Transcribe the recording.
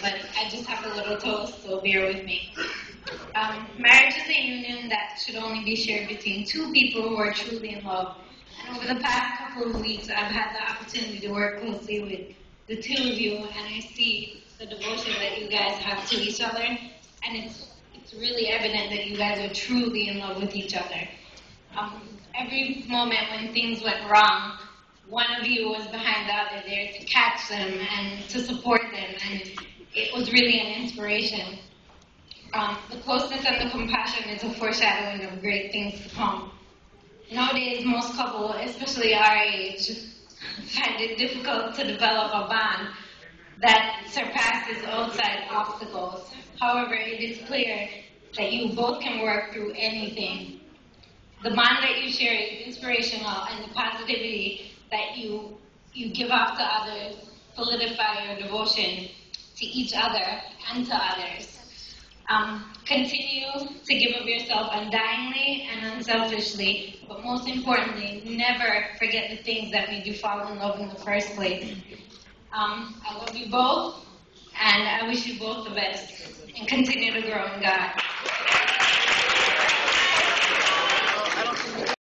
but I just have a little toast, so bear with me. Marriage is a union that should only be shared between two people who are truly in love. And over the past couple of weeks, I've had the opportunity to work closely with the two of you, and I see the devotion that you guys have to each other, and it's really evident that you guys are truly in love with each other. Every moment when things went wrong, one of you was behind the other there to catch them and to support them, and it was really an inspiration. The closeness and the compassion is a foreshadowing of great things to come. Nowadays, most couples, especially our age, find it difficult to develop a bond that surpasses outside obstacles. However, it is clear that you both can work through anything. The bond that you share is inspirational, and the positivity that you give off to others solidify your devotion to each other and to others. Continue to give of yourself undyingly and unselfishly, but most importantly, never forget the things that made you fall in love in the first place. I love you both, and I wish you both the best, and continue to grow in God.